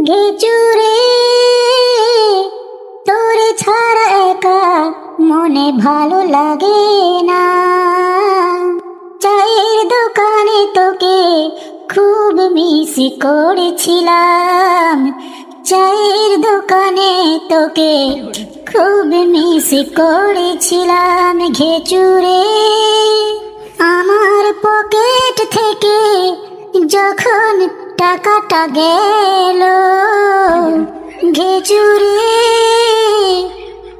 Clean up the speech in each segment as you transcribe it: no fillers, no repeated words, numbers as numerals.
ঘেচুরে তোরে ছাড়া একা মনে ভালো লাগে না। চায়ের দোকানে তোকে খুব মিস করেছিলাম, চায়ের দোকানে তোকে খুব মিস করেছিলাম। ঘেচুরে আমার পকেট থেকে যখন টাকাটা গেল, ঘেচুরে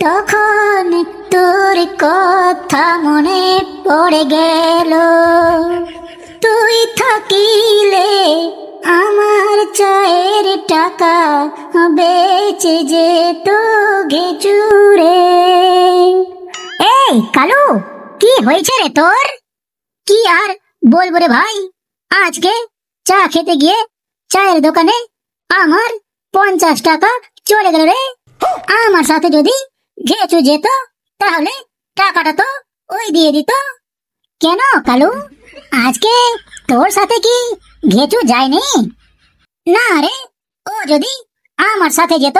তখন তোর কথা মনে পড়ে গেল। তুই থাকিলে আমার চায়ের টাকা বেঁচে যেত ঘেচুরে। এই কালু, কি হয়েছে রে তোর? কি আর বলবো রে ভাই, আজকে চা খেতে গিয়ে চায়ের দোকানে আমার 50 টাকা চলে গেল রে। আমার সাথে যদি ঘেচু যেত তাহলে টাকাটা তো ওই দিয়ে দিত। কেন কালু, আজকে তোর সাথে কি ঘেচু যায়নি? না রে, ও যদি আমার সাথে যেত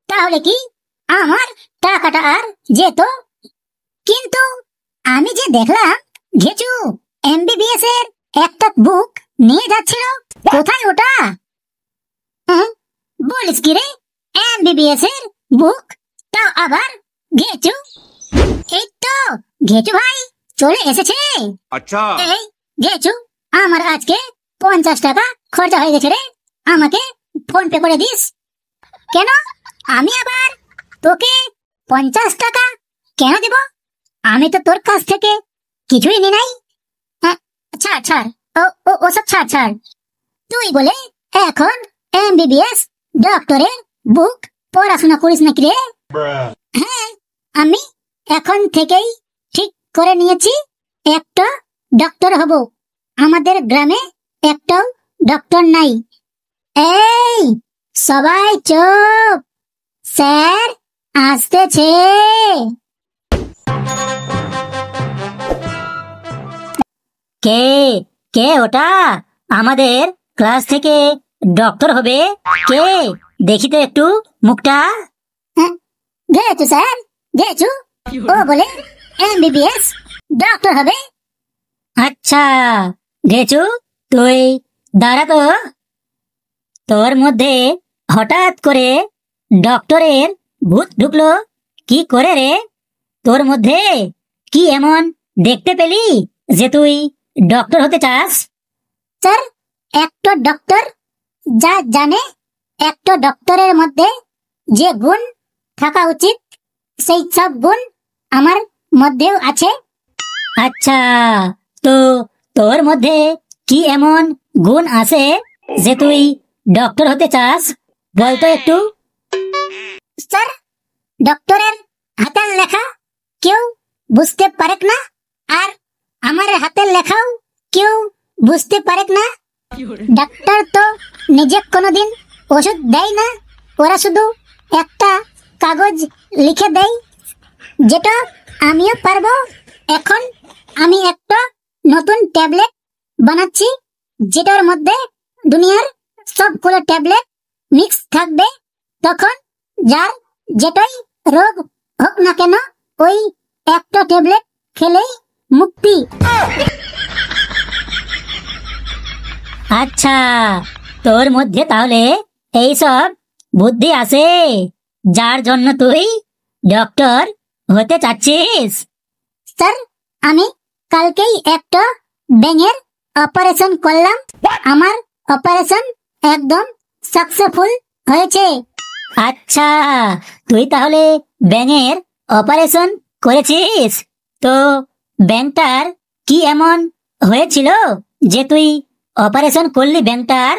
তাহলে কি আমার টাকাটা আর যেত? কিন্তু আমি যে দেখলাম ঘেচু এমবিবিএস এর একটা বুক নিয়ে যাচ্ছিল, কোথায় ওটা? বলিস কি রে, এমবিবিএস এর বুক? তাও আবার ঘেচু? এই তো ঘেচু ভাই চলে এসেছে। আচ্ছা এই ঘেচু, আমার আজকে 50 টাকা খরচা হয়ে গেছে রে, আমাকে ফোন পে করে দিস। কেন? আমি আবার তোকে 50 টাকা কেন দেব? আমি তো তোর কাছ থেকে কিছুই নি নাই। হ্যাঁ, ছাড় ছাড়, ওসব ছাড় ছাড়। তুই বলে এখন এমবিবিএস ডক্টরের বুক পড়াশোনা করিস নাকি রে? হ্যাঁ, আমি এখন থেকেই ঠিক করে নিয়েছি একটা ডক্টর হব। আমাদের গ্রামে একটাও ডক্টর নাই। এই সবাই চুপ, স্যার আসতেছে। কে কে ওটা? আমাদের ক্লাস থেকে ডক্টর হবে কে? দেখি তো একটু মুখটা। ঘেচু স্যার, ঘেচু। ও বলে এমবিবিএস ডক্টর হবে। আচ্ছা ঘেচু, তুই দাঁড়া তো। তোর মধ্যে হঠাৎ করে ডক্টরের ভূত ঢুকলো কি করে রে? তোর মধ্যে কি এমন দেখতে পেলি যে তুই ডক্টর হতে চাস? স্যার, একটা ডক্টর যা জানে, একটা ডক্টরের মধ্যে যে গুণ থাকা উচিত সেই সব গুণ আমার মধ্যেও আছে। আচ্ছা, তো তোর মধ্যে কি এমন গুণ আছে যে তুই ডক্টর হতে চাস, বলতো একটু। স্যার, ডক্টরের হাতের লেখা কেউ বুঝতে পারে না, আর আমার হাতের লেখাও কেউ বুঝতে পারে না। ডাক্তার তো নিজে কোনোদিন ওষুধ দেয় না, ওরা শুধু একটা কাগজ লিখে দেয়, যেটা আমিও পারবো। এখন আমি একটা নতুন ট্যাবলেট বানাচ্ছি, যেটার মধ্যে দুনিয়ার সবগুলো ট্যাবলেট মিক্স থাকবে। তখন যার যেটাই রোগ হোক না কেন, ওই একটা ট্যাবলেট খেলেই মুক্তি। আচ্ছা, তোর মধ্যে তাহলে এইসব বুদ্ধি আছে, যার জন্য তুই ডক্টর হতে চাচ্ছিস? স্যার, আমি কালকেই একটা ব্যাঙের অপারেশন করলাম, আমার অপারেশন একদম সাকসেসফুল হয়েছে। আচ্ছা, তুই তাহলে ব্যাঙের অপারেশন করেছিস? তো ব্যাঙটার কি এমন হয়েছিল যে তুই অপারেশন করলি ব্যাঙটার?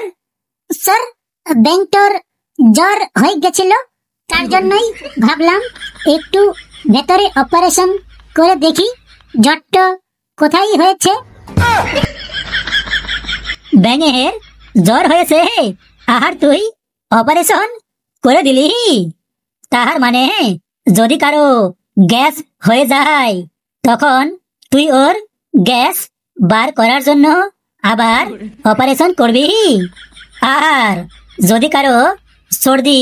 স্যার, ব্যাঙটার জ্বর হয়ে গেছিল, তার জন্যই ভাবলাম একটু ভেতরে অপারেশন করে দেখি জ্বরটা কোথায় হয়েছে। ব্যাঙের জ্বর হয়েছে আর তুই অপারেশন করে দিলি? তার মানে যদি কারো গ্যাস হয়ে যায় তখন তুই ওর গ্যাস বার করার জন্য আবার অপারেশন করবি। আর যদি কারো সর্দি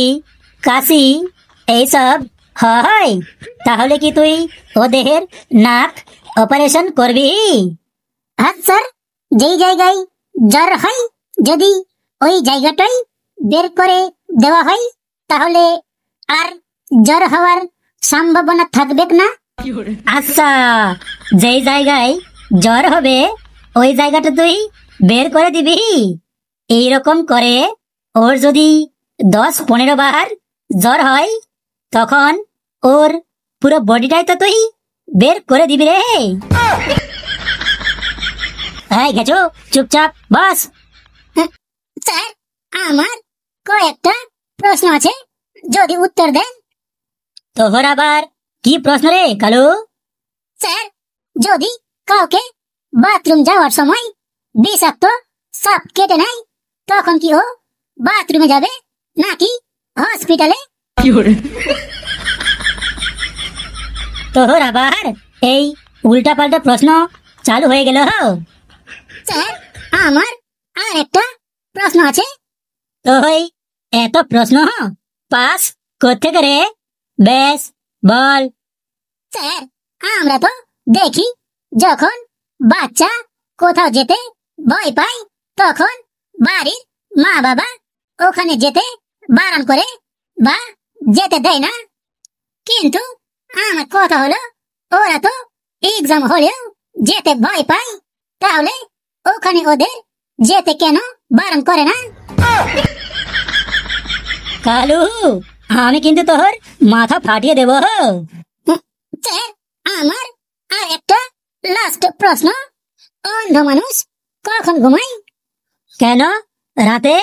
কাশি এইসব হয়, তাহলে কি তুই ওদের নাক অপারেশন করবি? হ্যাঁ স্যার, যেই জায়গায় জ্বর হয় যদি ওই জায়গাটাই বের করে দেওয়া হয় তাহলে আর জ্বর হওয়ার সম্ভাবনা থাকবে না। আচ্ছা, যেই জায়গায় জ্বর হবে ওই জায়গাটা তুই বের করে দিবি। এইরকম করে ওর যদি 10-15 বার জ্বর হয় তখন ওর পুরো বডিটাই তো তুই বের করে দিবি রে। এই গেছো, চুপচাপ বস। স্যার, আমার কয়েকটা প্রশ্ন আছে, যদি উত্তর দেন। তোর আবার কি প্রশ্ন রে কালু? স্যার, যদি কাউকে বাথরুম যাওয়ার সময় বিষাক্ত সাপ কেটে নেয় তখন কি ও বাথরুমে যাবে নাকি হসপিটালে? তোর আবার এই উল্টা পাল্টা প্রশ্ন চালু হয়ে গেল। স্যার, আমার আর একটা প্রশ্ন আছে। তুই এত প্রশ্ন পাস করতে করে, বেশ বল। স্যার, আমরা তো দেখি যখন বাচ্চা কোথাও যেতে ভয় পায় তখন বাড়ির মা বাবা ওখানে যেতে বারণ করে বা যেতে দেয় না, কিন্তু আমার কথা হলো ওরা তো এক্সাম হলেও যেতে ভয় পায়, তাহলে ওখানে ওদের যেতে কেন বারণ করে না? কালু, আমি কিন্তু তোর মাথা ফাটিয়ে দেব। স্যার, আমার আর একটা লাস্ট প্রশ্ন। অন্ধ মানুষ কখন ঘুমায়? কেন রাতে?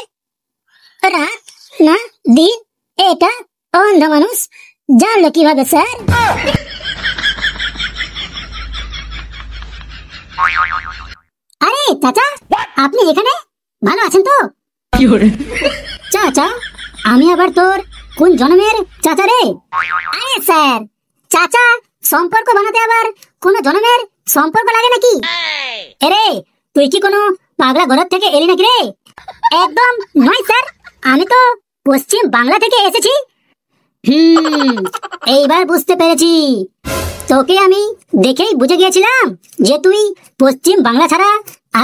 রাত না দিন, এটা অন্ধ মানুষ জানলো কিভাবে স্যার? আরে চাচা, আপনি এখানে? ভালো আছেন তো? চাচা, আমি আবার তোর কোন জন্মের চাচা রে? আরে স্যার, চাচা সম্পর্ক বানাতে আবার কোন জন্মের সম্পর্ক লাগে নাকি? আরে তুই কি কোনো পাগলা ঘর থেকে এলি নাকি রে? একদম নয় স্যার, আমি তো পশ্চিম বাংলা থেকে এসেছি। এইবার বুঝতে পেরেছি, তোকে আমি দেখেই বুঝে গিয়েছিলাম যে তুই পশ্চিম বাংলা ছাড়া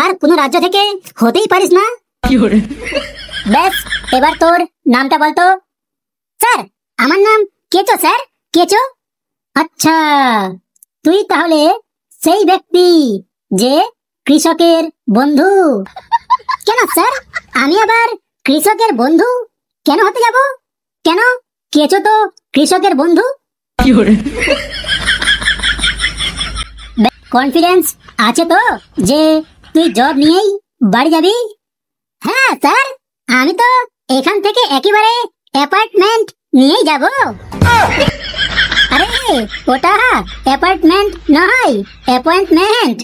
আর কোন রাজ্য থেকে হতেই পারিস না। বেশ, এবার তোর নামটা বলতো। স্যার, আমার নাম কেচো স্যার, কেচো। আচ্ছা, তুই তাহলে সেই ব্যক্তি যে কৃষকের বন্ধু। কেন স্যার, আমি আবার কৃষকের বন্ধু কেন হতে যাব? কেন, কেচো তো কৃষকের বন্ধু। কনফিডেন্স আছে তো যে তুই জব নিয়েই বাড়ি যাবি? হ্যাঁ স্যার, আমি তো এখান থেকে একেবারে অ্যাপার্টমেন্ট নিয়েই যাব। আরে ওটা অ্যাপার্টমেন্ট নয়, অ্যাপয়েন্টমেন্ট।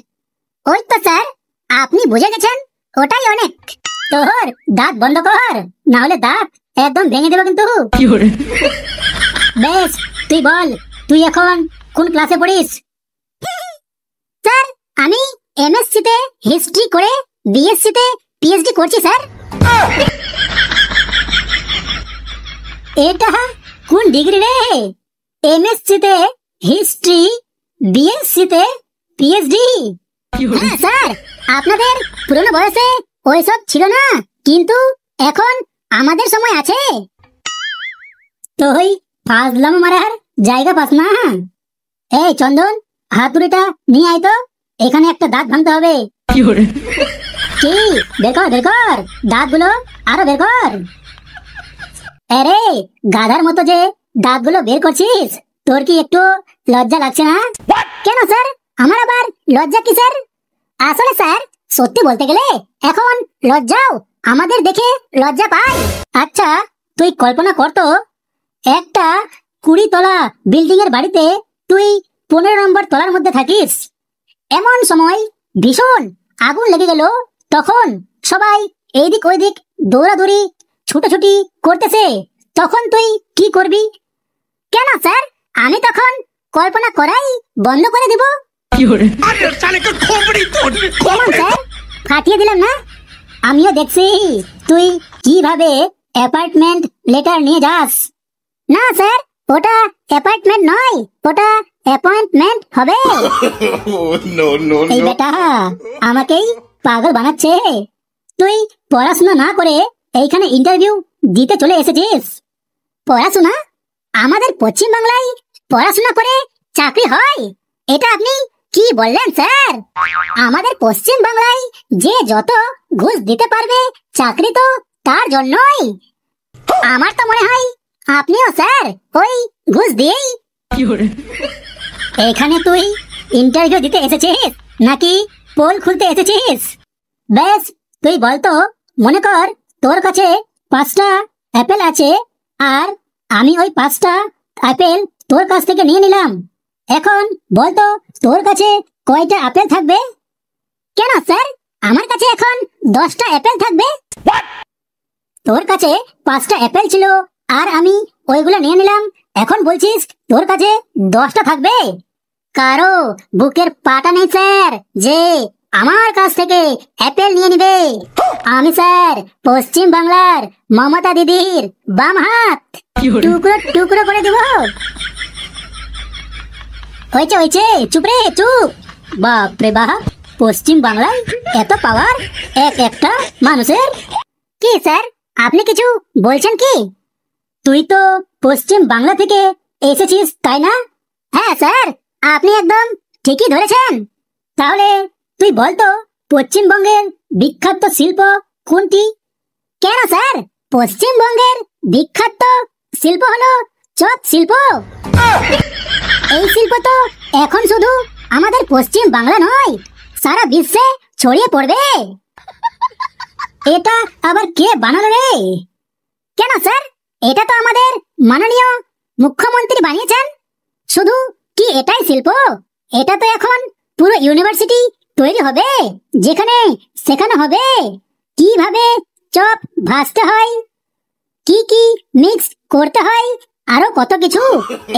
ওই তো স্যার, আপনি বুঝে গেছেন, ওটাই অনেক। তোর দাঁত বন্ধ কর, না হলে দাঁত একদম ভেঙে দেবো কিন্তু। বেশ, তুই বল, তুই এখন কোন ক্লাসে পড়িস? স্যার, আমি এমএসসি তে হিস্ট্রি করে বিএসসি তে পিএইচডি করছি স্যার। এটা কোন ডিগ্রি রে? এমএসসি তে হিস্ট্রি, বিএসসি তে পিএইচডি? হ্যাঁ স্যার, আপনাদের পুরনো বয়সে ওইসব ছিল না, কিন্তু এখন আমাদের সময় আছে। তুই ফাজলামো মারার জায়গা পাস না। এই চন্দন, হাতুড়িটা নিয়ে আয় তো, এখানে একটা দাঁত ভাঙতে হবে। কি বের কর, বের কর দাঁতগুলো, আরো বের কর। আরে গাধার মতো যে দাঁতগুলো বের করছিস, তোর কি একটু লজ্জা লাগছে না? কেন স্যার, আমার আবার লজ্জা কি স্যার? আসলে স্যার, সত্যি বলতে গেলে এখন লজ্জাও আমাদের দেখে লজ্জা পায়। আচ্ছা, তুই কল্পনা কর তো, একটা 20 তলা বিল্ডিং এর বাড়িতে তুই 15 নম্বর তলার মধ্যে থাকিস। এমন সময় ভীষণ আগুন লেগে গেল, তখন সবাই এইদিক ওইদিক দৌড়াদৌড়ি ছুটোছুটি করতেছে, তখন তুই কি করবি? কেন স্যার, আমি তখন কল্পনা করাই বন্ধ করে দিব। কেমন স্যার, ফাটিয়ে দিলাম না? আমিও দেখছি তুই কিভাবে অ্যাপয়েন্টমেন্ট লেটার নিয়ে যাস। না স্যার, ওটা অ্যাপয়েন্টমেন্ট নয়, ওটা অ্যাপয়েন্টমেন্ট হবে। এই বেটা আমাকেই পাগল বানাচ্ছে। তুই পড়াশোনা না করে এইখানে ইন্টারভিউ দিতে চলে এসেছিস। পড়াশোনা? আমাদের পশ্চিম বাংলায় পড়াশোনা করে চাকরি হয়? এটা আপনি কি বললেন স্যার? আমাদের পশ্চিম বাংলায় যে যত ঘুষ দিতে পারবে চাকরি তো তার জন্যই। আমার তো মনে হয় আপনিও স্যার ওই ঘুষ দিয়েই। এখানে তুই ইন্টারভিউ দিতে এসেছিস নাকি পোল খুলতে এসেছিস? বেশ, তুই বলতো, মনে কর তোর কাছে 5টা অ্যাপেল আছে আর আমি ওই 5টা অ্যাপেল তোর কাছ থেকে নিয়ে নিলাম। এখন বলতো তোর কাছে কয়টা আপেল থাকবে? কেন স্যার, আমার কাছে এখন 10টা অ্যাপেল থাকবে। তোর কাছে 5টা অ্যাপেল ছিল আর আমি ওইগুলো নিয়ে নিলাম, এখন বলছিস তোর কাছে 10টা থাকবে? কারো বুকের পাটা নেই স্যার যে আমার কাছ থেকে অ্যাপেল নিয়ে নিবে। আমি স্যার পশ্চিম বাংলার মমতা দিদির বাম হাত, টুকরো টুকরো করে দিব। হয়েছে হয়েছে, চুপ রে চুপ। বাপ রে বাপ, পশ্চিম বাংলায় এত পাওয়ার এক একটা মানুষের। কি স্যার, আপনি কিছু বলছেন কি? তুই তো পশ্চিম বাংলা থেকে এসেছিস তাই না? হ্যাঁ স্যার, আপনি একদম ঠিকই ধরেছেন। তাহলে তুই বলতো পশ্চিমবঙ্গের বিখ্যাত শিল্প কোনটি? কেন স্যার, পশ্চিমবঙ্গের বিখ্যাত শিল্প হলো চপ শিল্প। এই শিল্প তো এখন শুধু আমাদের পশ্চিম বাংলা নয়, সারা বিশ্বে ছড়িয়ে পড়বে। এটা আবার কে বানালো রে? কেন স্যার, এটা তো আমাদের মাননীয় মুখ্যমন্ত্রী বানিয়েছেন। শুধু কি এটাই শিল্প? এটা তো এখন পুরো ইউনিভার্সিটি তৈরি হবে, যেখানে শেখানো হবে কিভাবে চপ ভাজতে হয়, কি কি মিক্স করতে হয়, আরো কত কিছু।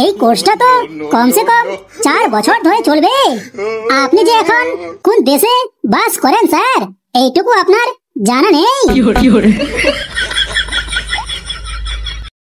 এই কোর্সটা তো কমসে কম 4 বছর ধরে চলবে। আপনি যে এখন কোন দেশে বাস করেন স্যার, এইটুকু আপনার জানা নেই?